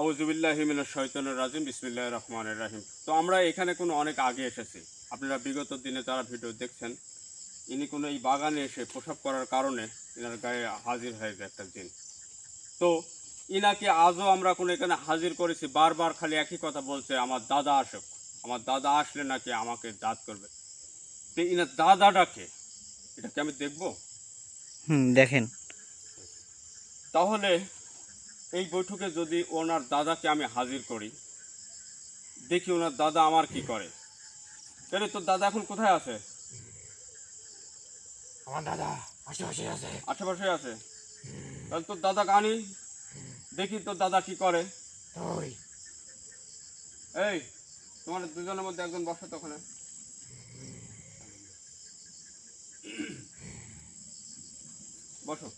আউযুবিল্লাহি মিনাশ শাইতানির রাজিম বিসমিল্লাহির রহমানির রহিম। তো আমরা এখানে কোনো অনেক আগে এসেছি। আপনারা বিগত দিনে যারা ভিডিও দেখছেন, ইনি কোনো এই বাগানে এসে প্রসাব করার কারণে ইনার গায়ে হাজির হয়ে যায় একটা জিন। তো ইনাকে আজও আমরা কোনো এখানে হাজির করেছি, বারবার খালি একই কথা বলছে, আমার দাদা আসুক, আমার দাদা আসলে নাকি আমাকে জাত করবে। তো ইনার দাদাটাকে এটা কি আমি দেখবো? দেখেন। তাহলে এই বৈঠকে যদি ওনার দাদাকে আমি হাজির করি, দেখি ওনার দাদা আমার কি করে। তাহলে তোর দাদা এখন কোথায় আছে? আমার দাদা আশেপাশে আছে। আশেপাশে আছে? তাহলে তোর দাদা কানি, দেখি তোর দাদা কি করে। তুই এই, তোমার দুজনের মধ্যে একজন বসে তো ওখানে। বসো।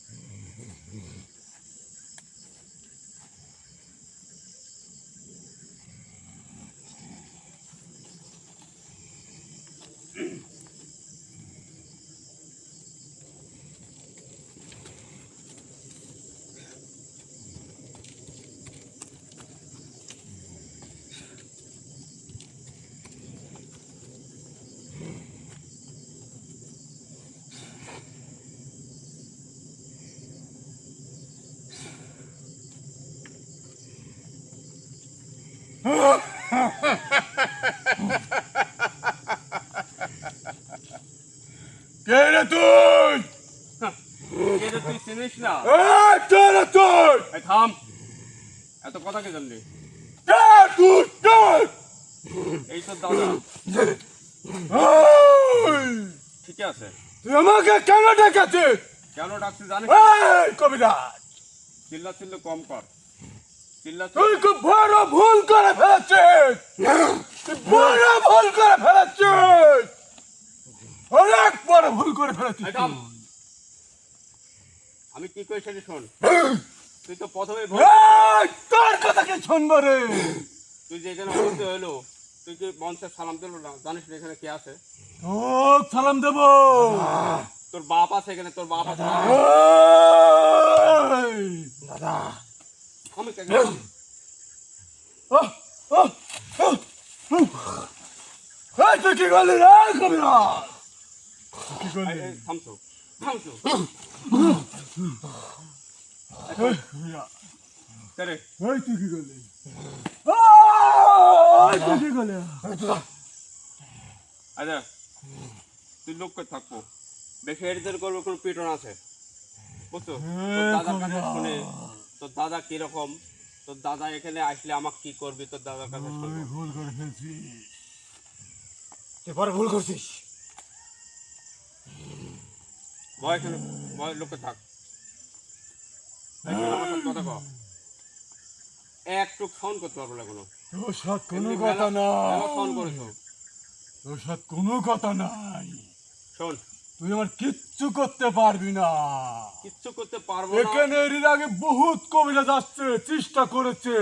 কে রে তুই? কে রে তুই চিনিস না? কে রে তুই? এই থাম, এত কথা কে জানলি? কে তুই? কে? এই তোর দাদা। এই, ঠিক আছে, তুই আমাকে কেন ডেকেছিস? কেন ডাকছি জানিস? এই কবিরাজ, চিল্লা চিল্লা কম কর। চিল্লা তুই খুব বড় ভুল করে ফেলেছিস। তুই বড় ভুল করে ফেলেছিস। অনেক বড় ভুল করে ফেলেছিস। এই থাম। আমি কি কই সেটা শোন। তুই তো প্রথমে এই, তোর কথা কে শুনবো রে? তুই যে এখানে বলতে হলো, তুই কি মঞ্চে সালাম দিল না? জানিস না এখানে কে আছে? ও সালাম দেবো। তোর বাপ আছে এখানে, তোর বাপ আছে। এই, দাদা আমি কে? এই তুই কি করলি রে কবিরাজ? কি করলি? থামছো, থামছো। কে রে? এই তুই কি করলি? এই তুই কি করলি? আচ্ছা, তুই লোক করে থাকবো, বেশি এডিটার করবো, কোনো পিটন আছে বুঝছো? তোর দাদার কাছে শুনে, তোর দাদা কিরকম, তোর দাদা এখানে আসলে আমাকে কি করবি, তোর দাদার কাছে শুনবো। ভুল করে ফেলছিস। তুই বড় ভুল করছিস। ভয় এখানে, ভয় লোকে থাক। এই শোন, আমার সাথে কথা কও। একটু ফোন করতে পারবো না কোনো। তোর সাথে কোনো এমনি কথা মেলা ফোন নাই। করেছো। তোর সাথে কোনো কথা নাই। শোন, তুই আমার কিচ্ছু করতে পারবি না। কিচ্ছু করতে পারবো না। এখানে এর আগে বহুত কবিরাজ আসছে, চেষ্টা করেছে,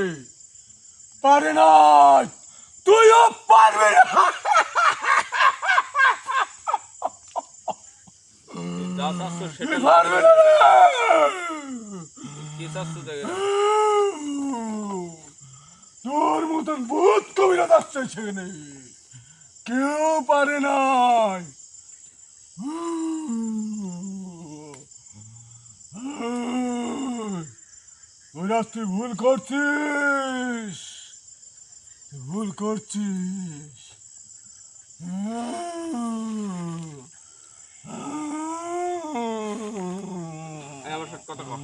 পারে না। তুইও পারবি না। যা চাচ্ছো সেটা তুই পারবি না। কি চাচ্ছো দেখে না। তোর মতন বহুত কবিরাজ আসছে সেখানে, কেউ পারে নাই। কবিরাজ তুই ভুল করছিস, তুই ভুল করছিস। এই আমার সাথে কথা কও।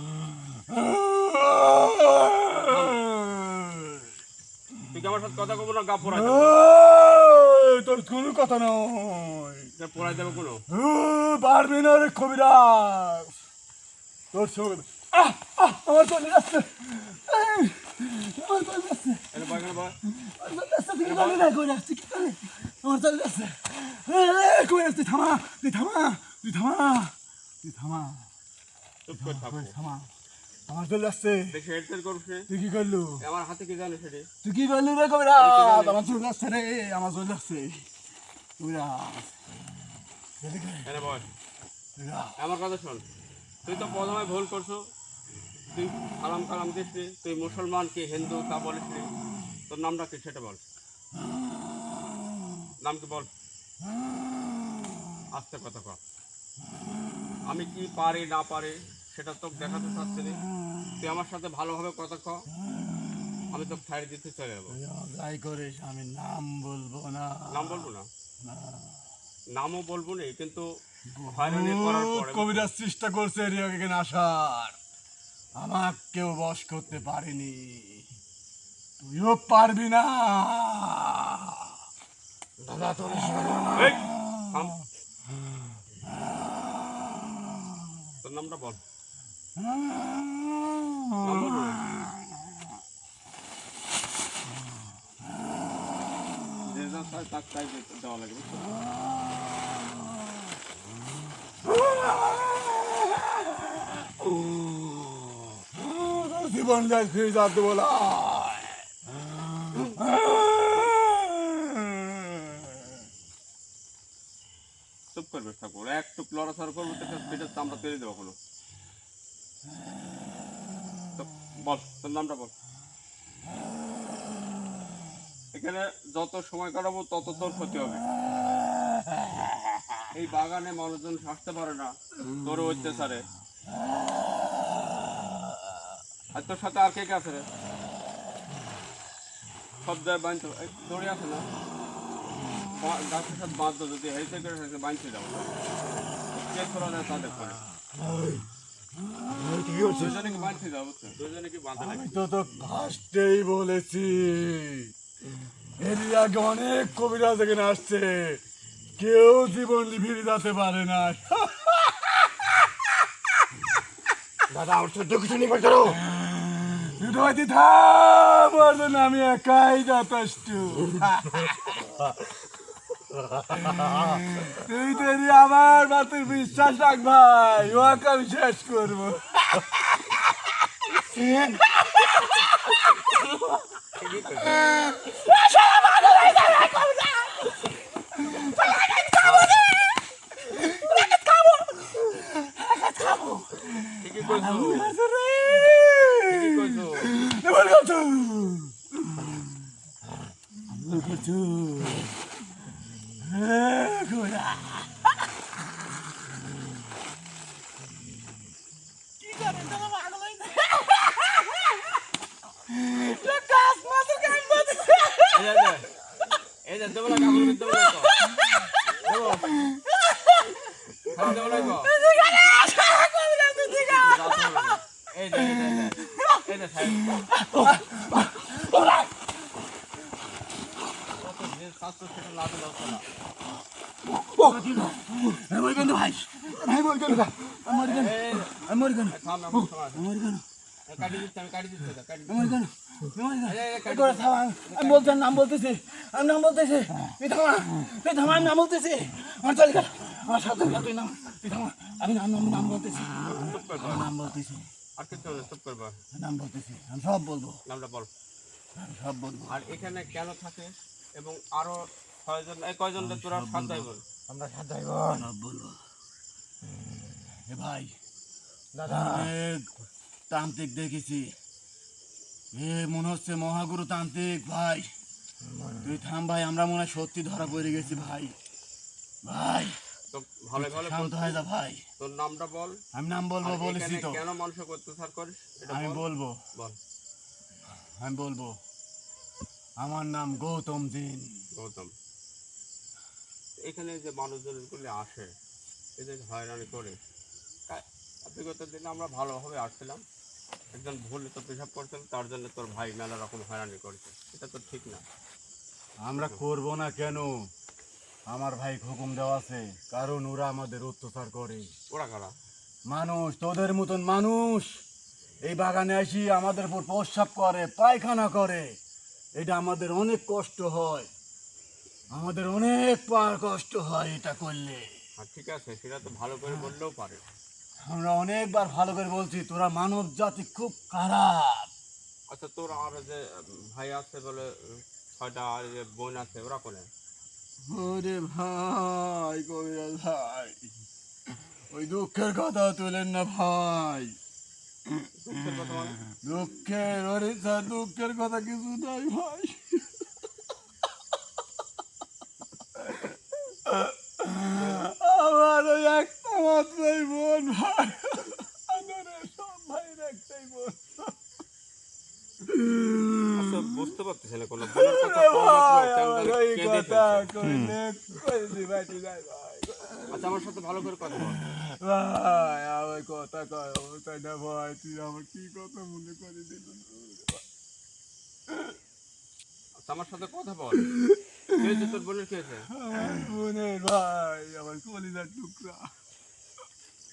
তুই কি আমার সাথে কথা কব না গা পড়াই দেবো? তোর কোনো কথা নয়। পড়াই দেবো কোনো? পারবি না রে কবিরাজ। তোর সঙ্গে আমার চলে যাচ্ছে, আমার চলে যাচ্ছে, এখানে বয়, এখানে বয়। আমার চলে যাচ্ছে। তুই বলি না কবিরাজ, তুই কি করলি? আমার চলে যাচ্ছে। কবিরাজ তুই থামা, তুই থামা, তুই থামা, তুই থামা, চুপ করে থাকো। তুই থামা। আমার চলে যাচ্ছে। বেশি হেডসেট করছে। তুই কি করলু? আমার হাতে কি জানে সেটি? তুই কি করলি রে কবিরাজ? আমার চলে যাচ্ছে রে, আমার চলে যাচ্ছে কবিরাজ। এখানে বয়। কবিরাজ আমার কথা শোন, তুই তো প্রথমে ভুল করছো, তুই সালাম কালাম দিস নি, তুই মুসলমান কি হিন্দু তা বলিস নি, তোর নামটা কি সেটা বল, নাম কি বল, আস্তে কথা কর। আমি কি পারি না পারি সেটা তোকে দেখাতে চাচ্ছি না, তুই আমার সাথে ভালোভাবে কথা ক, আমি তোকে ছাড়ি দিতে চলে যাবো। যাই করিস আমি নাম বলবো না। নাম বলবো না, নামও বলবো না, কিন্তু হয়রানি করার পরে কবিরাজ চেষ্টা করছে এখানে আসার, আমাকে কেউ বশ করতে পারেনি, তুইও পারবি না। দাদা তোর এই, থাম। তোর নামটা বল, নাম বলবো না। যে যা চায় তাকে তাই দেওয়া লাগে, বুঝছো? জীবন যায় ফিরে যাতে বলা চুপ করবে ঠাকুর, একটু লড়াচড়া করবো তো পেটের চামড়া পেরে দেবো কোনো। বল তোর নামটা বল। এখানে যত সময় কাটাবো তত তোর ক্ষতি হবে। এই বাগানে মানুষজন আসতে পারে না তোর অত্যাচারে। আর তোর সাথে আর কে কে আছে রে? সব জায়গায় বাঁধতে দড়ি আছে না, গাছের সাথে বাঁধতো, যদি হেলতে করে বাঁধতে যাবো, কে ছড়া দেয় তাদের করে দুজনে কি বাঁধতে যাবো, দুজনে কি বাঁধতে আমি তো ফার্স্টেই বলেছি এর আগে অনেক কবিরাজ এখানে আসছে, কেউ জীবন ফিরে যেতে পারে না। দাদা ওর ছোট কিছু নেই করো, আমি একাই যথেষ্ট। তুই যদি আমার মাতের বিশ্বাস রাখ ভাই, ওকে আমি শেষ করবো। ঠিকই কইছো, ঠিকই কইছো। এই যে দেবো না কাপড় দেবো না তো দেবো খালি দেবো না তো এই যে এই যে সাহেব কত যে শাস্ত্র সেটা না দিলে হতো না। থাম না, কাটি দিচ্ছি, আমি কাটি দিচ্ছি, কাটি আমি বলছি নাম বলতেছি, আমি নাম বলতেছি, তুই থামা, তুই থামা, আমি নাম বলতেছি, আমার চলে গেল, আমার সাথে তুই নাম, তুই থামা, আমি নাম বলতেছি, নাম বলতেছি, আর কিছু হবে, চুপ করবা, নাম বলতেছি, আমি সব বলবো, নামটা বল, আমি সব বলবো। আর এখানে কেন থাকে এবং আরো ছয়জন এই কয়জন তোরা সাত ভাই বল, আমরা সাত ভাই বোন সব বলবো। এ ভাই দাদা তান্ত্রিক দেখেছি, এ মনে হচ্ছে মহাগুরু তান্ত্রিক ভাই, তুই থাম ভাই, আমরা মনে হয় সত্যি ধরা পড়ে গেছি ভাই, ভাই তো ভালো ভালো শান্ত হয়ে যা ভাই, তোর নামটা বল, আমি নাম বলবো, আর বলেছি এখানে তো, কেন মানুষকে অত্যাচার করিস এটা আমি বলবো, বল, আমি বলবো, আমার নাম গৌতম জিন। গৌতম, এখানে যে মানুষজনগুলি আসে এদের হয়রানি করে, বিগত দিনে আমরা ভালোভাবে আসছিলাম, একজন ভুল তো পেশাব করছেন তার জন্য তোর ভাই মেলা রকম হয়রানি করেছে, এটা তো ঠিক না। আমরা করব না কেন, আমার ভাই হুকুম দেওয়া আছে, কারণ ওরা আমাদের অত্যাচার করে, ওরা কারা? মানুষ, তোদের মতন মানুষ এই বাগানে আসি আমাদের উপর প্রস্রাব করে, পায়খানা করে, এটা আমাদের অনেক কষ্ট হয়, আমাদের অনেক কষ্ট হয় এটা করলে। আর ঠিক আছে, সেটা তো ভালো করে বললেও পারে, আমরা অনেকবার ভালো করে বলছি, তোরা মানব জাতি খুব খারাপ। আচ্ছা তোর আর যে ভাই আছে বলে ছয়টা, আর যে বোন আছে ওরা কোনে? ওরে ভাই কবিরাজ ভাই, ওই দুঃখের কথা তুলেন না ভাই, দুঃখের কথা মানে? দুঃখের ওরে স্যার, দুঃখের কথা কিছু নাই ভাই। আমার ওই একটা মাত্রই বোন ভাই, আদরের সব ভাইয়ের একটাই বোন। আচ্ছা বুঝতে পারতেছি না, কোনো বোনের কথা আরে পাওয়া মাত্র ভাই, কেমন আমার জানি ওই কেঁদে কথা ফেলছে। কইলে কইলি বাটি যায় ভাই। আচ্ছা আমার সাথে ভালো করে কথা বল। ভাই আমার কথা কয় তাই না ভাই, তুই আমার কি কথা মনে করে দিল। আচ্ছা আমার সাথে কথা বল, কে হয়েছে তোর বোনের, কে হয়েছে? আমার বোনের ভাই, আমার কলিজার টুকরা।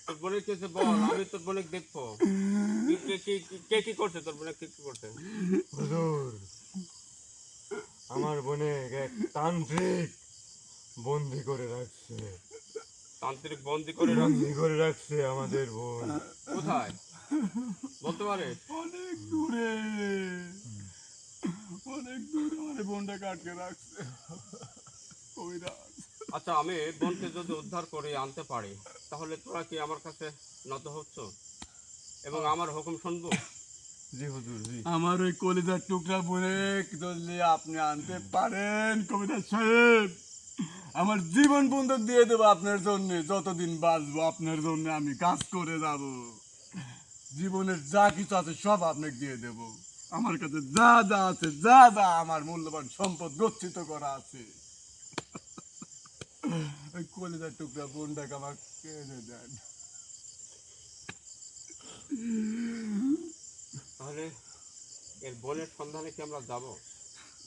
তোর বোনের কে হয়েছে বল, আমি তোর বোনের দেখবো। কে কি করছে, তোর বোনের কে কি করছে? হুজুর, আমার বোনে এক তান্ত্রিক বন্দি করে রাখছে। তান্ত্রিক বন্দি করে রাখছে? বন্দি করে রাখছে আমাদের বোন। কোথায় বলতে পারে? অনেক দূরে, অনেক দূরে আমার বোনটাকে আটকে রাখছে কবিরাজ। আচ্ছা আমি বোনকে যদি উদ্ধার করে আনতে পারি, তাহলে তোরা কি আমার কাছে নত হচ্ছ এবং আমার হুকুম শুনবো? জি হুজুর, জি। আমার ওই কলিজার টুকরা বোনে যদি আপনি আনতে পারেন কবিরাজ সাহেব, আমার জীবন বন্ধক দিয়ে দেবো আপনার জন্য। যতদিন বাঁচবো আপনার জন্য আমি কাজ করে যাব। জীবনের যা কিছু আছে সব আপনাকে দিয়ে দেব। আমার কাছে যা যা আছে, যা যা আমার মূল্যবান সম্পদ গচ্ছিত করা আছে, ওই কলিজার টুকরা বোনটাকে আমার কেড়ে দেন। তাহলে এর বোনের সন্ধানে কি আমরা যাব?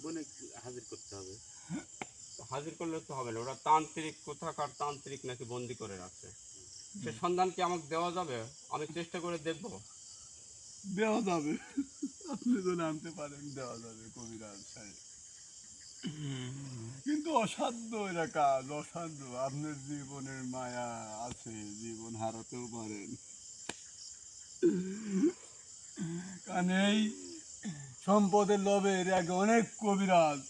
বোনে হাজির করতে হবে। হাজির করলে তো হবে না, ওরা তান্ত্রিক, কোথাকার তান্ত্রিক নাকি বন্দি করে রাখছে। সে সন্ধান কি আমাকে দেওয়া যাবে? আমি চেষ্টা করে দেখবো। দেওয়া যাবে, আপনি যদি আনতে পারেন দেওয়া যাবে কবিরাজ সাহেব, কিন্তু অসাধ্য এটা কাজ, অসাধ্য। আপনার জীবনের মায়া আছে, জীবন হারাতেও পারেন। কারণ এই সম্পদের লোভে এর আগে অনেক কবিরাজ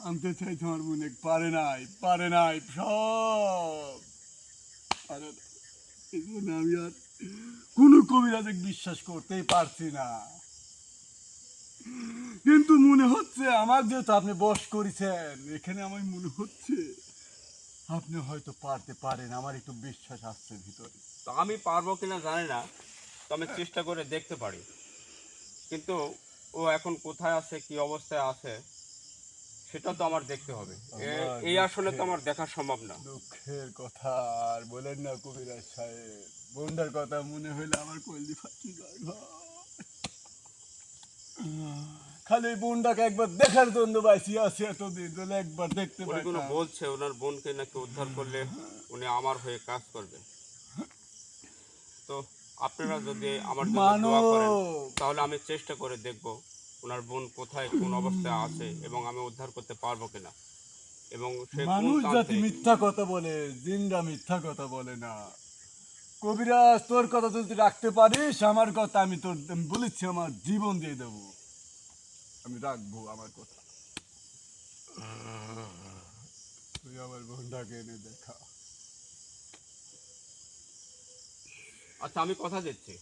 আনতে চাই, তোমার মনে পারে নাই, পারে নাই, সব পারে না। এই জন্য আমি আর কোনো কবিরাজে বিশ্বাস করতেই পারছি না। কিন্তু মনে হচ্ছে আমার, যেহেতু আপনি বশ করেছেন এখানে, আমার মনে হচ্ছে আপনি হয়তো পারতে পারেন, আমার একটু বিশ্বাস আসছে ভিতরে। তো আমি পারবো কিনা জানি না, তো আমি চেষ্টা করে দেখতে পারি। কিন্তু ও এখন কোথায় আছে, কি অবস্থায় আছে, সেটা তো আমার দেখতে হবে। এই আসলে তো আমার দেখা সম্ভব না। দুঃখের কথা আর বলেন না কবিরাজ সাহেব, বোনটার কথা মনে হইলে আমার কলজি ফাটি যায় ভাই। খালি বোনটাকে একবার দেখার জন্য বাইসি আছে এতদিন, যদি একবার দেখতে উনি পাই। কোনো বলছে ওনার বোনকে নাকি উদ্ধার করলে উনি আমার হয়ে কাজ করবে। তো আপনারা যদি আমার জন্য দোয়া করেন, মানব, তাহলে আমি চেষ্টা করে দেখব ওনার বোন কোথায়, কোন অবস্থায় আছে এবং আমি উদ্ধার করতে পারবো কিনা, এবং সে কোন মানুষ জাতি তান্ত্রিক। মিথ্যা কথা বলে, জিনরা মিথ্যা কথা বলে না। কবিরাজ, তোর কথা যদি রাখতে পারিস, আমার কথা আমি তোর, আমি বলেছি আমার জীবন দিয়ে দেবো, আমি রাখবো আমার কথা। তুই আমার বোনটাকে এনে দেখা। আচ্ছা আমি কথা দিচ্ছি,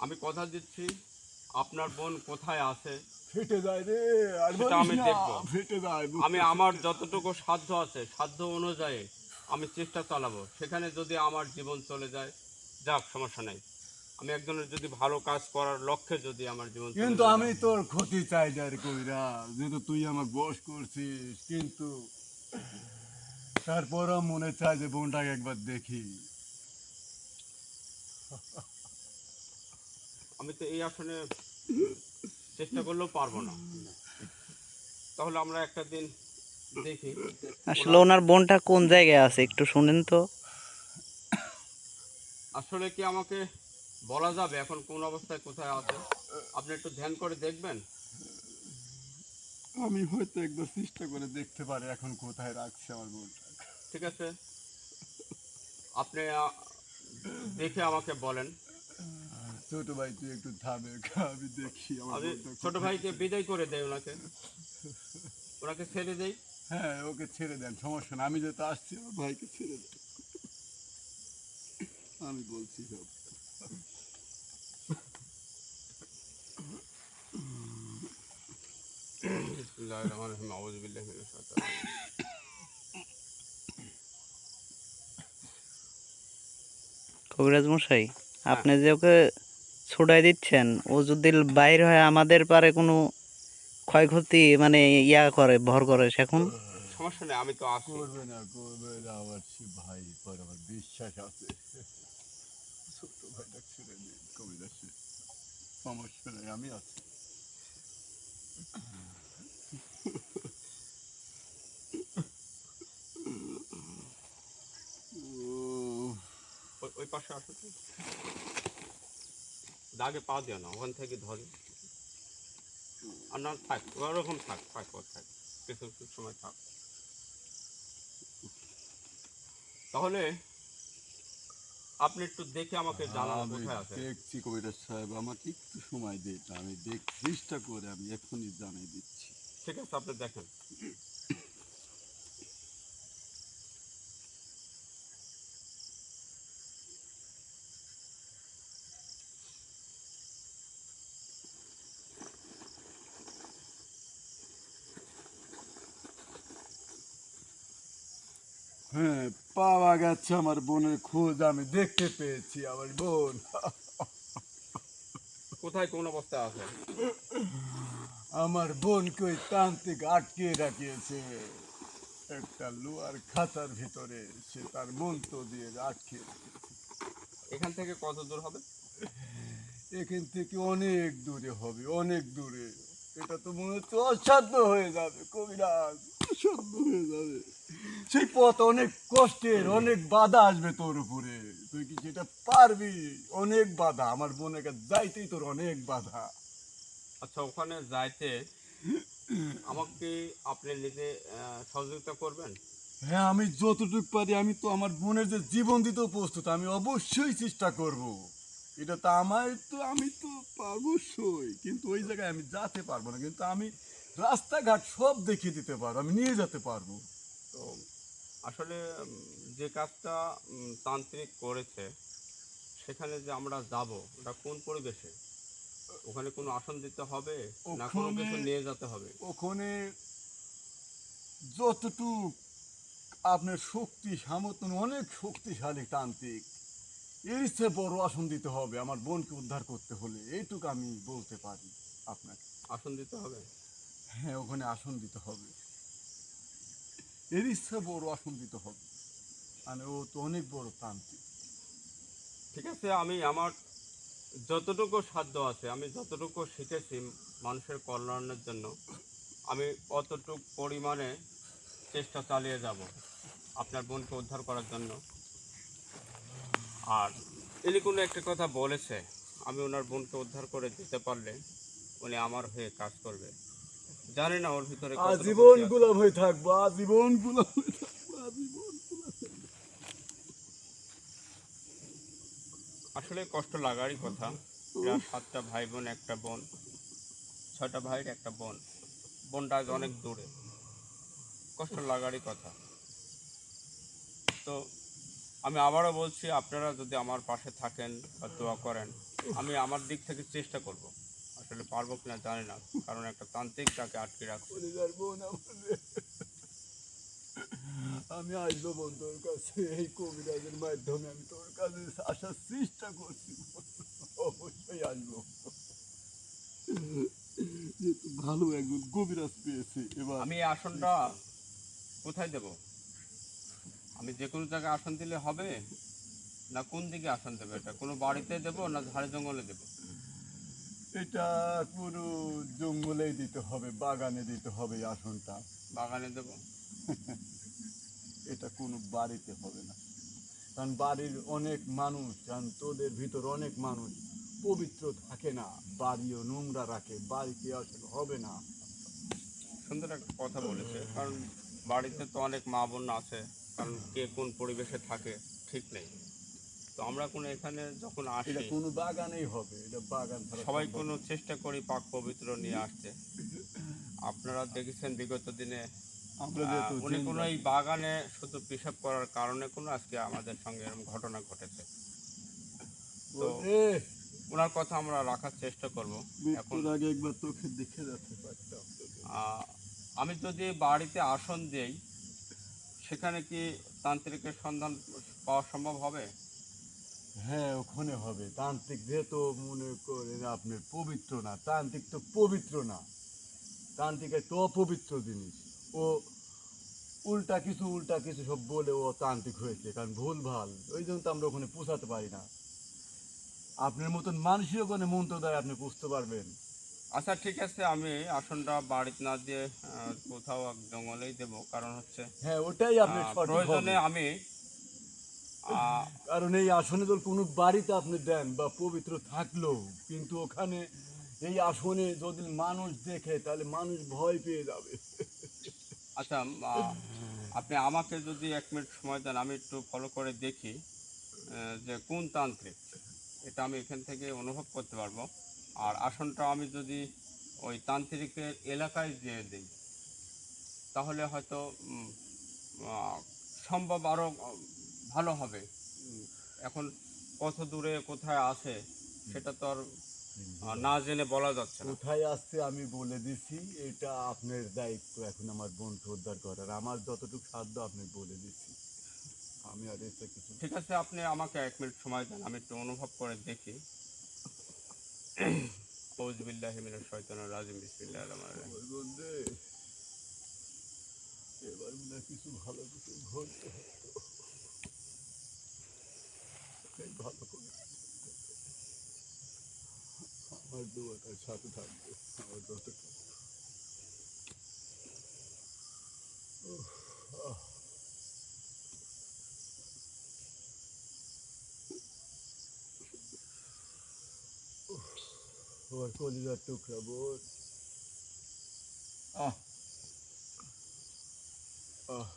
আমি কথা দিচ্ছি, আপনার বোন কোথায় আছে ফেটে যায় রে, আর সেটা বলিস আমি না, দেখবো। ফেটে যায়। আমি আমার যতটুকু সাধ্য আছে, সাধ্য অনুযায়ী আমি চেষ্টা চালাবো। সেখানে যদি আমার জীবন চলে যায়, যাক, সমস্যা নাই। আমি একজনের যদি ভালো কাজ করার লক্ষ্যে যদি আমার জীবন চলে কিন্তু যায়, আমি তোর ক্ষতি চাই না রে কবিরাজ, যেহেতু তুই আমাকে বশ করছিস, কিন্তু তারপরও মনে চায় যে বোনটাকে একবার দেখি। আমি তো এই আসনে চেষ্টা করলেও পারবো না। তাহলে আমরা একটা দিন দেখি। আসলে ওনার বোনটা কোন জায়গায় আছে একটু শুনেন তো। আসলে কি আমাকে বলা যাবে এখন কোন অবস্থায় কোথায় আছে? আপনি একটু ধ্যান করে দেখবেন। আমি হয়তো একবার চেষ্টা করে দেখতে পারি এখন কোথায় রাখছে আমার বোনটাকে। ঠিক আছে, আপনি দেখে আমাকে বলেন। ছোট ভাই তুই একটু থামে, আমি দেখি আমার আমি বোনটা ছোট কোথায়। ভাইকে বিদায় করে দেই, ওনাকে ওনাকে ছেড়ে দেই। হ্যাঁ, ওকে ছেড়ে দেন, সমস্যা না, আমি যেহেতু আসছি আমার ভাইকে ছেড়ে দেন, আমি বলছি সব। বিসমিল্লাহির রহমানির রহিম আউযু বিল্লাহি মিনাশ শাইতানির রাজিম। কবিরাজ মশাই, হ্যাঁ। আপনি যে ওকে ছুটাই দিচ্ছেন, ও যদি বাইর হয় আমাদের পারে কোনো ক্ষয়ক্ষতি মানে করে ভর করে সেখন। সমস্যা নেই, আমি তো আছি। করবে না আমার সে ভাই পর আমার বিশ্বাস আছে। ছোট ভাইটা ছেড়ে দিন কবিরাজে, সমস্যা নেই, আমি আছি। ওই পাশে আসো তো। দাগে পা দিও না, ওখান থেকে ধরে। আর না থাক, ওরকম থাক, থাক ওর থাক, কিছু কিছু সময় থাক। তাহলে আপনি একটু দেখে আমাকে জানান আমি কোথায় আছে। দেখছি কবিরাজ সাহেব, আমাকে একটু সময় দিন, আমি চেষ্টা করে আমি এখনই জানিয়ে দিচ্ছি। ঠিক আছে, আপনি দেখেন। হ্যাঁ, পাওয়া গেছে আমার বোনের খোঁজ আমি দেখতে পেয়েছি, আমার বোন। কোথায় কোন অবস্থায় আছে? আমার বোনকে ওই তান্ত্রিক আটকে রাখিয়েছে একটা লোহার খাঁচার ভিতরে, সে তার মন্ত্র দিয়ে আটকে রেখেছে। এখান থেকে কত দূর হবে? এখান থেকে অনেক দূরে হবে, অনেক দূরে। এটা তো মনে হচ্ছে অসাধ্য হয়ে যাবে কবিরাজ, অসাধ্য হয়ে যাবে। সেই পথ অনেক কষ্টের, অনেক বাধা আসবে তোর উপরে, তুই কি সেটা পারবি? অনেক বাধা, আমার বোনের কাছে যাইতেই তোর অনেক বাধা। আচ্ছা, ওখানে যাইতে আমাকে আপনি নিজে সহযোগিতা করবেন? হ্যাঁ, আমি যতটুকু পারি, আমি তো আমার বোনের যে জীবন দিতেও প্রস্তুত, আমি অবশ্যই চেষ্টা করব। এটা তো আমি তো অবশ্যই, কিন্তু ওই জায়গায় আমি যেতে পারবো না, কিন্তু আমি রাস্তাঘাট সব দেখিয়ে দিতে পারবো, আমি নিয়ে যেতে পারবো। তো আসলে যে কাজটা তান্ত্রিক করেছে, সেখানে যে আমরা যাব, ওটা কোন পরিবেশে? ওখানে কোনো আসন দিতে হবে না কোনো ওখানে কিছু নিয়ে যেতে হবে? ওখানে যতটুকু আপনার শক্তি সামর্থ্য, অনেক শক্তিশালী তান্ত্রিক, এর চেয়ে বড় আসন দিতে হবে আমার বোনকে উদ্ধার করতে হলে, এইটুকু আমি বলতে পারি আপনাকে। আসন দিতে হবে? হ্যাঁ, ওখানে আসন দিতে হবে, এর ইচ্ছে বড় আসন দিতে হবে, মানে ও তো অনেক বড় তান্ত্রিক। ঠিক আছে, আমি আমার যতটুকু সাধ্য আছে, আমি যতটুকু শিখেছি মানুষের কল্যাণের জন্য, আমি অতটুকু পরিমাণে চেষ্টা চালিয়ে যাব আপনার বোনকে উদ্ধার করার জন্য। আর ইনি কোনো একটা কথা বলেছে, আমি ওনার বোনকে উদ্ধার করে দিতে পারলে উনি আমার হয়ে কাজ করবে। জানি না ওর ভিতরে কতটুকু আজীবন কি আছে। গোলাম হয়ে থাকবো, আজীবন গোলাম হয়ে থাকবো, আজীবন। আসলে কষ্ট লাগারই কথা। এরা 7টা ভাই বোন, একটা বোন, 6টা ভাইয়ের একটা বোন। বোনটা আজ অনেক দূরে, কষ্ট লাগারই কথা। তো আমি আবারও বলছি, আপনারা যদি আমার পাশে থাকেন বা দোয়া করেন, আমি আমার দিক থেকে চেষ্টা করব। আসলে পারবো কিনা জানি না, কারণ একটা তান্ত্রিক তাকে আটকে রাখছে। পরিবার বোন আমার রে। আমি আসবো বোন তোর কাছে, এই কবিরাজের মাধ্যমে আমি তোর কাছে আসার চেষ্টা করছি, অবশ্যই আসবো। যেহেতু ভালো একজন কবিরাজ পেয়েছে, এবার আমি এই আসনটা কোথায় দেব? আমি যে কোনো জায়গায় আসন দিলে হবে না কোন দিকে আসন দেবো? এটা কোনো বাড়িতে দেবো না ঝাড়ে জঙ্গলে দেবো? এটা পুরো জঙ্গলেই দিতে হবে, বাগানে দিতে হবে এই আসনটা। বাগানে দেবো? এটা কোনো বাড়িতে হবে না, কারণ বাড়ির অনেক মানুষ, কারণ তোদের ভিতর অনেক মানুষ পবিত্র থাকে না, বাড়িও নোংরা রাখে, বাড়িতে আসলে হবে না। সুন্দর একটা কথা বলেছে, কারণ বাড়িতে তো অনেক মা বোন আছে, কারণ কে কোন পরিবেশে থাকে ঠিক নেই। তো আমরা কোনো এখানে যখন এটা আসি, কোনো বাগানেই হবে, এটা বাগান ছাড়া সবাই সম্ভব কোনো না। চেষ্টা করি পাক পবিত্র নিয়ে আসতে। আপনারা দেখেছেন বিগত দিনে আমরা যেহেতু উনি জেনে কোনো এই রাখি। বাগানে শুধু পেশাব করার কারণে কোনো আজকে আমাদের সঙ্গে এরকম ঘটনা ঘটেছে। তো এ, ওনার কথা আমরা রাখার চেষ্টা করব। এখন মৃত্যুর আগে একবার তোকে দেখে যেতে পারতাম তোকে। আমি যদি বাড়িতে আসন দেই সেখানে কি তান্ত্রিকের সন্ধান পাওয়া সম্ভব হবে? হ্যাঁ, ওখানে হবে। তান্ত্রিক যেহেতু মনে করেন আপনার পবিত্র না, তান্ত্রিক তো পবিত্র না, তান্ত্রিক একটা অপবিত্র জিনিস। ও উল্টা কিছু সব বলে ও তান্ত্রিক হয়েছে, কারণ ভুল ভাল, ওই জন্য তো আমরা ওখানে পৌঁছাতে পারি না। আপনার মতন মানুষই ওখানে মন্ত্র দ্বারা আপনি বুঝতে পারবেন। আচ্ছা ঠিক আছে, আমি আসনটা বাড়িতে না দিয়ে কোথাও এক জঙ্গলেই দেবো, কারণ হচ্ছে হ্যাঁ, ওটাই আপনার সঠিক প্রয়োজনে হবে। আমি আহ, কারণ এই আসনে যদি কোনো বাড়িতে আপনি দেন বা পবিত্র থাকলেও, কিন্তু ওখানে এই আসনে যদি মানুষ দেখে তাহলে মানুষ ভয় পেয়ে যাবে। আচ্ছা আপনি আমাকে যদি 1 মিনিট সময় দেন, আমি একটু ফলো করে দেখি যে কোন তান্ত্রিক, এটা আমি এখান থেকে অনুভব করতে পারবো। আর আসনটা আমি যদি ওই তান্ত্রিকের এলাকায় দিয়ে দিই তাহলে হয়তো আহ, সম্ভব আরও ভালো হবে। এখন কত দূরে কোথায় আছে সেটা তো আর না জেনে বলা যাচ্ছে না। কোথায় আসছে আমি বলে দিছি, এটা আপনার দায়িত্ব এখন আমার বন্ধু উদ্ধার করার। আমার যতটুকু সাধ্য আপনি বলে দিছি, আমি আর এসে কিছু। ঠিক আছে, আপনি আমাকে 1 মিনিট সময় দেন, আমি একটু অনুভব করে দেখি। আউযুবিল্লাহি মিনাশ শাইতানির রাজিম, বিসমিল্লাহির রহমানির রহিম। ওই বন্ধে, এবার মনে হয় কিছু ভালো কিছু ঘটতে হতো। এই ভালো করে আমার দুয়াটার সাথে থাকবে, আমার যতটুকু। ওর কলিজার টুকরা বোন। আহ আহ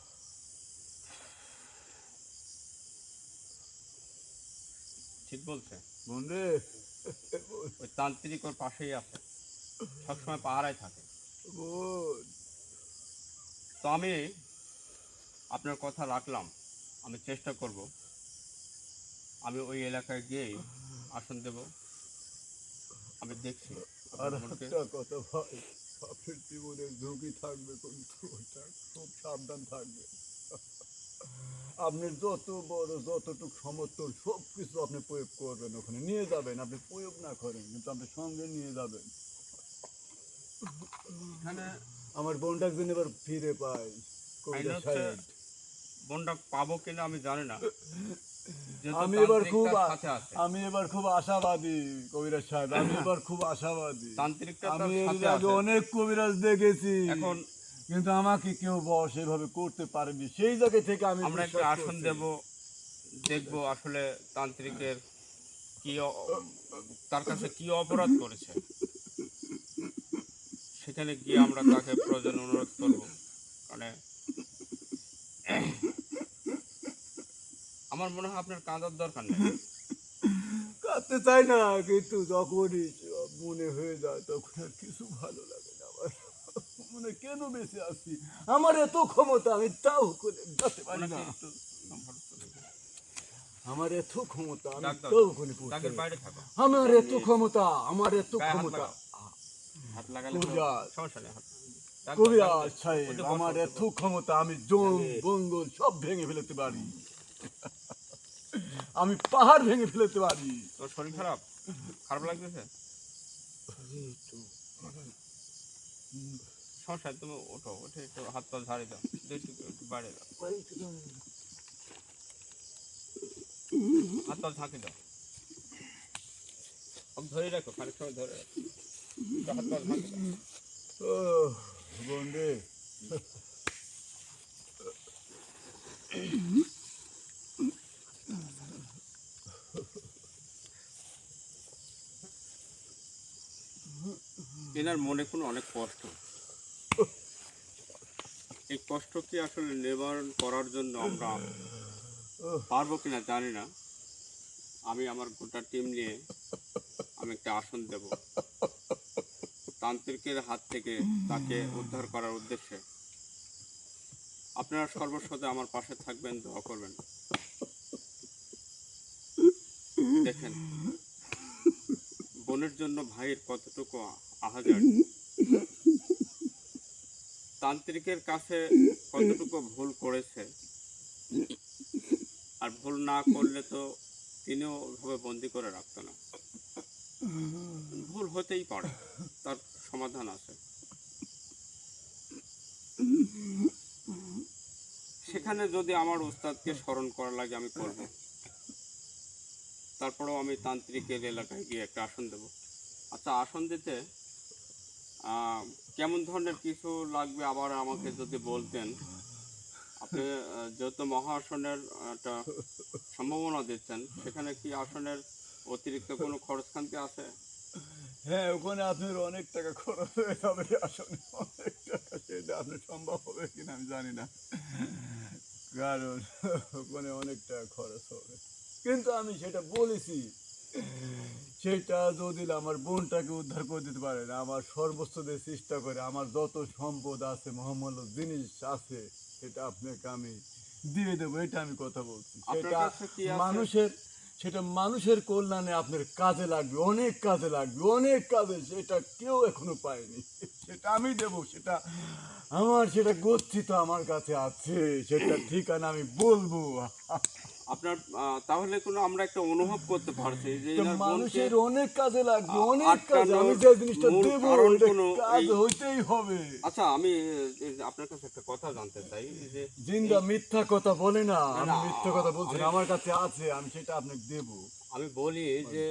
ঠিক বলছে, বন্ধে, ওই তান্ত্রিক ওর পাশেই আছে, সবসময় পাহারায় থাকে। বোন। তো আমি আপনার কথা রাখলাম, আমি চেষ্টা করব, আমি ওই এলাকায় গিয়েই আসন দেব। আমি দেখছি আর আপনার বোনকে। একটা কথা ভাই, আপনার জীবনের ঝুঁকি থাকবে, কিন্তু ওটা খুব সাবধান থাকবে। আপনার যত বড় যতটুকু সমর্থন সব কিছু আপনি প্রয়োগ করবেন, ওখানে নিয়ে যাবেন। আপনি প্রয়োগ না করেন কিন্তু আপনি সঙ্গে নিয়ে যাবেন। এখানে আমার বোনটাকে যেন এবার ফিরে পাই, আইন কবিতা হচ্ছে সাহেব। বোনটা পাবো কিনা আমি জানি না, যেহেতু আমি এবার তান্ত্রিক খুব তার সাথে আছে। আমি এবার খুব আশাবাদী কবিরাজ সাহেব, আমি এবার খুব আশাবাদী। তান্ত্রিকটা আমি তার এর সাথে আগে আছে। অনেক কবিরাজ দেখেছি, এখন কিন্তু আমাকে কেউ বস এভাবে করতে পারেনি। সেই জায়গা থেকে আমি আমরা একটা বিশ্বাস আসন করছি। দেব, দেখবো আসলে তান্ত্রিকের কি তার কাছে কি অপরাধ করেছে, সেখানে গিয়ে আমরা তাকে প্রয়োজন অনুরোধ করব। মানে আমার মনে হয় আপনার কাঁদার দরকার নেই। কাঁদতে চাই না, কিন্তু যখনই সব মনে হয়ে যায় তখন আর কিছু ভালো লাগে না আমার। মনে হয় কেন বেঁচে আছি, আমার এত ক্ষমতা আমি তাও করে যেতে পারি ওনাকে না। একটু নম্বর তো দেবো। আমার এত ক্ষমতা আমি ডাক দাও, তাও করে পড়তে ডাকের পারি না। বাইরে থাকো। আমার এত ক্ষমতা, আমার এত গায়ে হাত ক্ষমতা। লাগাও। হাত লাগালে তো কবিরাজ, সমস্যা নেই। হাত ডাক দাও, ডাক কবিরাজ দাও। সাহেব, ওদের বসো, আমার ওদের এত বসো। ক্ষমতা, আমি জম বঙ্গল সব ভেঙে ফেলতে পারি। আমি পাহাড় ভেঙে ফেলতে পারি। তোর শরীর খারাপ, খারাপ লাগতেছে? সমস্যা নেই, তুমি ওঠো, উঠে একটু হাত পা ঝাড়ি দাও, একটু একটু বাইরে দাও, হাত পা ঝাঁকি দাও। ধরে রাখো, খানিক সময় ধরে রাখো, একটু হাত পা ঝাঁকি দাও। বন্ধে, এনার মনে কোনো অনেক কষ্ট, এই কষ্ট কি আসলে নিবারণ করার জন্য আমরা পারবো কিনা জানি না। আমি আমার গোটা টিম নিয়ে আমি একটা আসন দেব, তান্ত্রিকের হাত থেকে তাকে উদ্ধার করার উদ্দেশ্যে। আপনারা সর্বসদা আমার পাশে থাকবেন, দোয়া করবেন। দেখেন বোনের জন্য ভাইয়ের কতটুকু আহাজারি। তান্ত্রিকের কাছে কতটুকু ভুল করেছে, আর ভুল না করলে তো তিনিও ওইভাবে বন্দি করে রাখতো না। ভুল হতেই পারে, তার সমাধান আছে। সেখানে যদি আমার উস্তাদকে স্মরণ করা লাগে আমি করব। তারপরেও আমি তান্ত্রিকের এলাকায় গিয়ে একটা আসন দেব। আচ্ছা, আসন দিতে কেমন ধরনের কিছু লাগবে আবার আমাকে যদি বলতেন। আপনি যেহেতু মহাসনের একটা সম্ভাবনা দিচ্ছেন, সেখানে কি আসনের অতিরিক্ত কোনো খরচ খান্তি আছে? হ্যাঁ, ওখানে আপনার অনেক টাকা খরচ হয়ে যাবে, আসলে অনেক টাকা, সেটা আপনার সম্ভব হবে কিনা আমি জানি না, কারণ ওখানে অনেক টাকা খরচ হবে। কিন্তু আমি সেটা বলেছি, সেটা যদি আমার বোনটাকে উদ্ধার করে দিতে পারেন, আমার সর্বোচ্চ দিয়ে চেষ্টা করে আমার যত সম্পদ আছে, মহামূল্য জিনিস আছে, সেটা আপনাকে আমি দিয়ে দেবো, এটা আমি কথা বলছি। আপনার সেটা কাছে কি আছে? মানুষের কল্যাণে আপনার কাজে লাগবে, অনেক কাজে লাগবে, অনেক কাজে, সেটা কেউ এখনো পায়নি, সেটা আমি দেবো। সেটা সেটা গচ্ছিত আমার কাছে আছে, সেটা ঠিকানা আমি বলবো। আপনার তাহলে কোনো আমরা একটা অনুভব করতে পারছি যে তো এনার বোনকে মানুষের অনেক কাজে লাগবে, অনেক কাজে, আটকানোর আমি যে জিনিসটা মূল দেবো কারণ ওটা কোনো কাজ এই- হইতেই হবে। আচ্ছা, আমি এই যে আপনার কাছে একটা কথা জানতে চাই যে জিন্দা মিথ্যা কথা বলে না, আমি না, মিথ্যা কথা বলছি না, আমি- আমার কাছে আছে, আমি সেটা আপনাকে দেবো। আমি বলি যে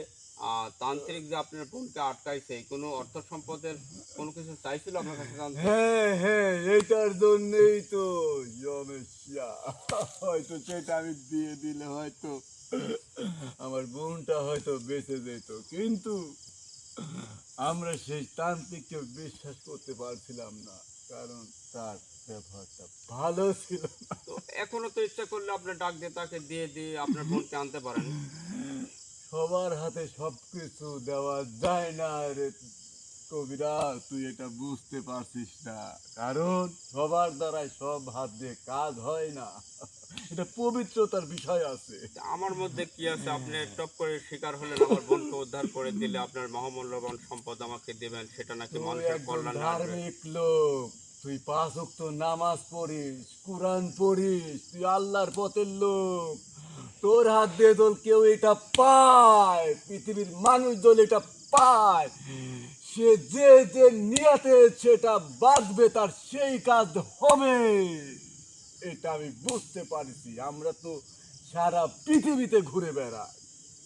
তান্ত্রিক যে আপনার বোনকে আটকাইছে, কোনো অর্থ সম্পদের কোনো কিছু চাইছিল আপনার কাছে জানতে? হ্যাঁ হ্যাঁ, এটার জন্যই তো সমস্যা, হয়তো সেটা আমি দিয়ে দিলে হয়তো আমার বোনটা হয়তো বেঁচে যেত, কিন্তু আমরা সেই তান্ত্রিককে বিশ্বাস করতে পারছিলাম না, কারণ তার ব্যবহারটা ভালো ছিল না। তো এখনো তো ইচ্ছা করলে আপনি ডাক দিয়ে তাকে দিয়ে আপনার বোনকে আনতে পারেন। সবার হাতে সবকিছু দেওয়া যায় না রে কবিরা, তুই এটা বুঝতে পারছিস না, কারণ সবার দ্বারাই সব হাত দিয়ে কাজ হয় না, এটা পবিত্রতার বিষয় আছে। তা আমার মধ্যে কি আছে? আপনি টপ করে শিকার হলেন, আমার বোনকে উদ্ধার করে দিলে আপনার মহামূল্যবান সম্পদ আমাকে দেবেন, সেটা নাকি তুই মানুষের একজন কল্যাণে আসবে। ধার্মিক লোক, তুই 5 ওয়াক্ত নামাজ পড়িস, কোরআন পড়িস, তুই আল্লাহর পথের লোক, তোর হাত দিয়ে দল কেউ এটা পায়, পৃথিবীর মানুষ দল এটা পায়, সে যে যে নিয়াতে সেটা বাঁচবে, তার সেই কাজ হবে, এটা আমি বুঝতে পারছি। আমরা তো সারা পৃথিবীতে ঘুরে বেড়াই,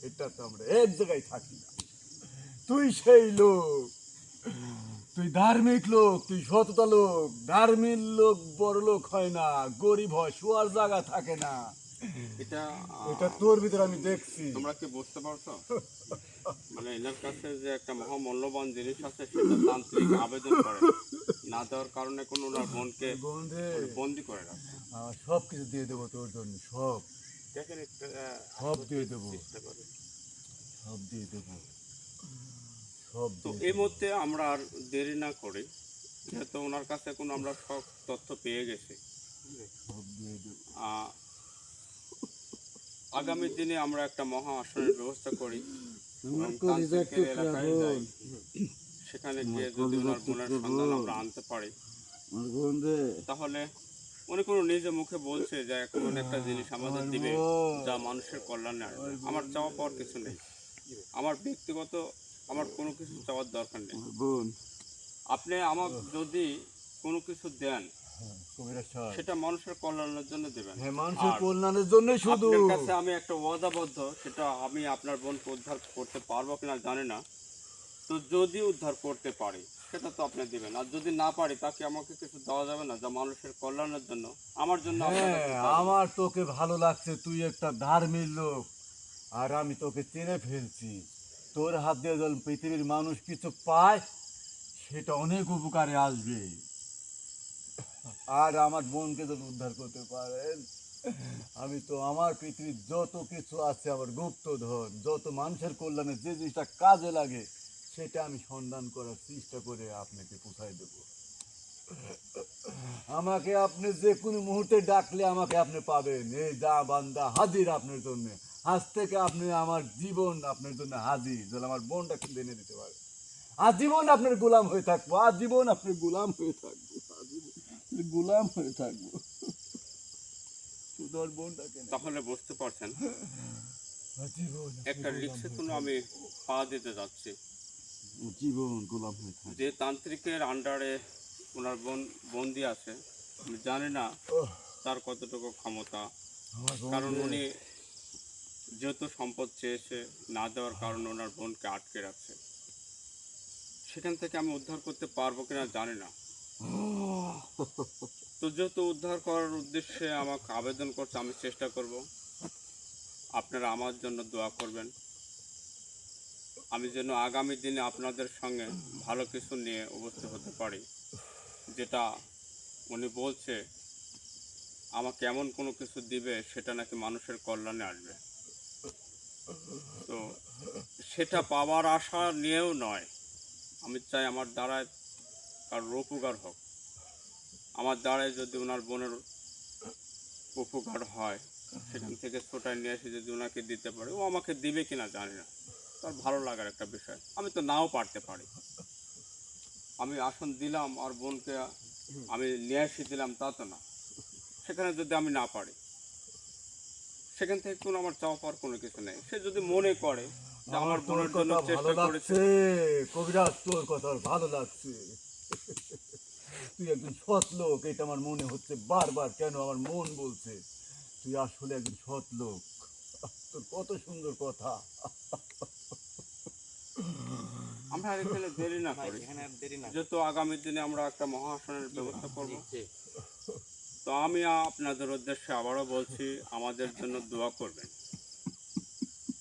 এটা তো আমরা এক জায়গায় থাকি না। তুই সেই লোক, তুই ধার্মিক লোক, তুই সততা লোক। ধার্মিক লোক বড় লোক হয় না, গরিব হয়, শোয়ার জায়গা থাকে না, এটা এটা তোর ভিতরে আমি দেখছি। তোমরা কি বুঝতে পারছো? মানে এনার কাছে যে একটা মহামূল্যবান জিনিস আছে, সেটা তান্ত্রিক আবেদন করে না দেওয়ার কারণে কোনো ওনার বোনকে বন্ধে বন্দি করে রাখে। সব কিছু দিয়ে দেবো তোর জন্য, সব দেখেন একটু, সব দিয়ে দেবো, চেষ্টা করে। সব দিয়ে দেবো, সব তো দিয়ে এই দেবো। মুহূর্তে আমরা আর দেরি না করি, যেহেতু ওনার কাছে কোনো আমরা সব তথ্য পেয়ে গেছি। সব দিয়ে দেবো। আগামী দিনে আমরা একটা মহা আসনের ব্যবস্থা করি এবং তান্ত্রিকের এলাকায় যাই। সেখানে গিয়ে যদি ওনার বোনের সন্ধান আমরা আনতে পারি, তাহলে উনি কোনো নিজে মুখে বলছে যে এমন একটা জিনিস আমাদের দিবে যা মানুষের কল্যাণে আসবে। আমার চাওয়া পাওয়ার কিছু নেই, আমার ব্যক্তিগত আমার কোনো কিছু চাওয়ার দরকার নেই। আপনি আমার যদি কোনো কিছু দেন, কবিরাজ সাহেব, সেটা মানুষের কল্যাণের জন্য দেবেন। হ্যাঁ, মানুষের আর কল্যাণের জন্যই শুধু। আপনার কাছে আমি একটা ওয়াদাবদ্ধ, সেটা আমি আপনার বোনকে উদ্ধার করতে পারবো কিনা জানি না, তো যদি উদ্ধার করতে পারি সেটা তো আপনি দিবেন, আর যদি না পারি তাকে আমাকে কিছু দেওয়া যাবে না যা মানুষের কল্যাণের জন্য, আমার জন্য আপনার হ্যাঁ, কাছে চাইবো। আমার তোকে ভালো লাগছে, তুই একটা ধার্মিক লোক, আর আমি তোকে চিনে ফেলছি। তোর হাত দিয়ে যদি পৃথিবীর মানুষ কিছু পায়, সেটা অনেক উপকারে আসবে। আর আমার বোনকে যদি উদ্ধার করতে পারেন, আমি তো আমার পৃথিবীর যত কিছু আছে, আমার গুপ্তধন, যত মানুষের কল্যাণে যে জিনিসটা কাজে লাগে, সেটা আমি সন্ধান করার চেষ্টা করে আপনাকে পৌঁছায় দেব। আমাকে আপনি যে কোনো মুহূর্তে ডাকলে আমাকে আপনি পাবেন, এই যা বান্দা হাজির আপনার জন্য। আজ থেকে আপনি আমার জীবন আপনার জন্য হাজির, যেন আমার বোনটা কিন্তু এনে দিতে পারে। আজীবন আপনার গোলাম হয়ে থাকবো, আজীবন আপনার গোলাম হয়ে থাকবো, আজীবন। গোলাম হয়ে থাকবো শুধু ওর বোনটাকে না। তাহলে বুঝতে পারছেন জীবন একটা রিক্সে কোনো আমি পা দিতে যাচ্ছি। জীবন গোলাম হয়ে থাকবো। যে তান্ত্রিকের আন্ডারে ওনার বন্দি আছে, আমি জানি না তার কতটুকু ক্ষমতা। আমার কারণ বোন উনি যেহেতু সম্পদ চেয়েছে, না দেওয়ার কারণে ওনার বোনকে আটকে রাখছে। সেখান থেকে আমি উদ্ধার করতে পারবো কিনা জানি না। তো যেহেতু উদ্ধার করার উদ্দেশ্যে আমাকে আবেদন করছে, আমি চেষ্টা করব। আপনারা আমার জন্য দোয়া করবেন, আমি যেন আগামী দিনে আপনাদের সঙ্গে ভালো কিছু নিয়ে উপস্থিত হতে পারি। যেটা উনি বলছে আমাকে এমন কোনো কিছু দিবে সেটা নাকি মানুষের কল্যাণে আসবে। তো সেটা পাওয়ার আশা নিয়েও নয়, আমি চাই আমার দ্বারায় কারোর উপকার হোক। আমার দ্বারায় যদি ওনার বোনের উপকার হয়, সেখান থেকে ছোটায় নিয়ে এসে যদি ওনাকে দিতে পারে, ও আমাকে দিবে কিনা জানি না, তার ভালো লাগার একটা বিষয়। আমি তো নাও পারতে পারি। আমি আসন দিলাম আর বোনকে আমি নিয়ে এসে দিলাম, তা তো না। সেখানে যদি আমি না পারি, সেখান থেকে কোনো আমার চাওয়া পাওয়ার কোনো কিছু নেই। সে যদি মনে করে যে আমার তোর বোনের জন্য কথা ভালো চেষ্টা করেছে, লাগছে কবিরাজ, তোর কথা ভালো লাগছে। তুই একজন সৎ লোক, এটা আমার মনে হচ্ছে বারবার। কেন আমার মন বলছে তুই আসলে একজন সৎ লোক। তোর কত সুন্দর কথা। আমরা আর এখানে দেরি না করি। যেহেতু আগামী দিনে আমরা একটা মহাসনের ব্যবস্থা করব, তো আমি আপনাদের উদ্দেশ্যে আবারও বলছি, আমাদের জন্য দোয়া করবেন।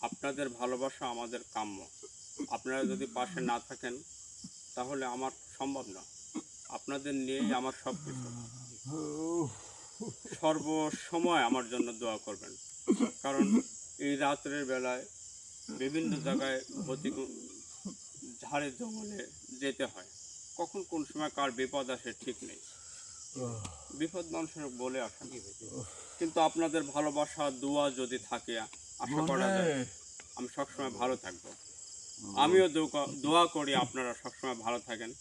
আপনাদের ভালোবাসা আমাদের কাম্য। আপনারা যদি পাশে না থাকেন তাহলে আমার সম্ভব না। আপনাদের নিয়েই আমার সব কিছু। সর্বসময় আমার জন্য দোয়া করবেন, কারণ এই রাত্রের বেলায় বিভিন্ন জায়গায় ঝাড়ে জঙ্গলে যেতে হয়। কখন কোন সময় কার বিপদ আসে ঠিক নেই। বিপদ মানুষের বলে আসে না। কিন্তু আপনাদের ভালোবাসা দোয়া যদি থাকে, আশা করা যায় আমি সবসময় ভালো থাকবো। আমিও দোয়া করি আপনারা সবসময় ভালো থাকেন।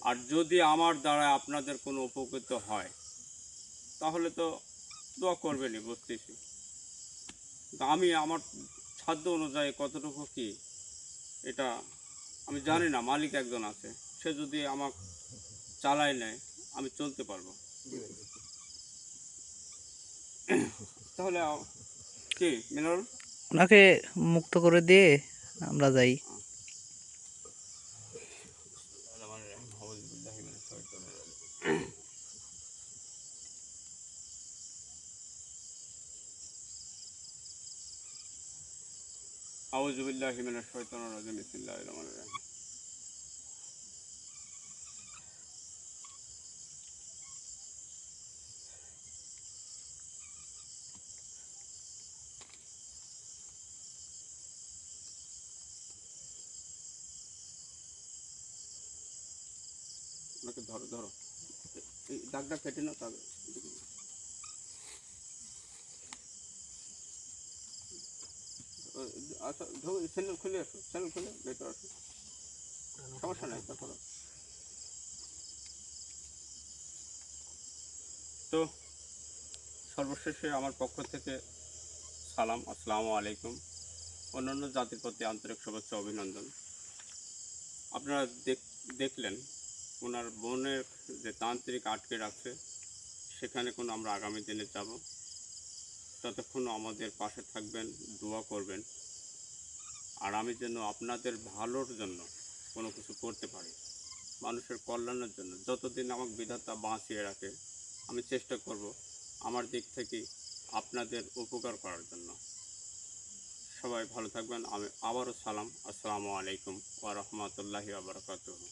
আর যদি আমার দ্বারা আপনাদের কোনো উপকৃত হয়, তাহলে তো দোয়া করবেনই, বুঝতেছি। তা আমি আমার সাধ্য অনুযায়ী কতটুকু কি, এটা আমি জানি না। মালিক একজন আছে, সে যদি আমাকে চালায় নেয়, আমি চলতে পারবো। তাহলে কি মিনারুল, ওনাকে মুক্ত করে দিয়ে আমরা যাই। আউযু বিল্লাহি মিনাশ শাইতানির রাজিম, বিসমিল্লাহির রহমানির রহিম। ওনাকে ধরো ধরো, এই দাগটা কেটে না তবে। আচ্ছা ধরো, চ্যানেল খুলে আসো, চ্যানেল খুলে ভেতর আসো, সমস্যা নাই। তারপর তো সর্বশেষে আমার পক্ষ থেকে সালাম, আসসালামু আলাইকুম। অন্যান্য জাতির প্রতি আন্তরিক শুভেচ্ছা, অভিনন্দন। আপনারা দেখলেন ওনার বোনের যে তান্ত্রিক আটকে রাখছে, সেখানে কোনো আমরা আগামী দিনে যাব। ততক্ষণ আমাদের পাশে থাকবেন, দোয়া করবেন। আর আমি যেন আপনাদের ভালোর জন্য কোনো কিছু করতে পারি, মানুষের কল্যাণের জন্য। যতদিন আমাকে বিধাতা বাঁচিয়ে রাখে, আমি চেষ্টা করব আমার দিক থেকে আপনাদের উপকার করার জন্য। সবাই ভালো থাকবেন। আমি আবারও সালাম, আসসালামু আলাইকুম ওয়া রাহমাতুল্লাহি ওয়া বারাকাতুহু।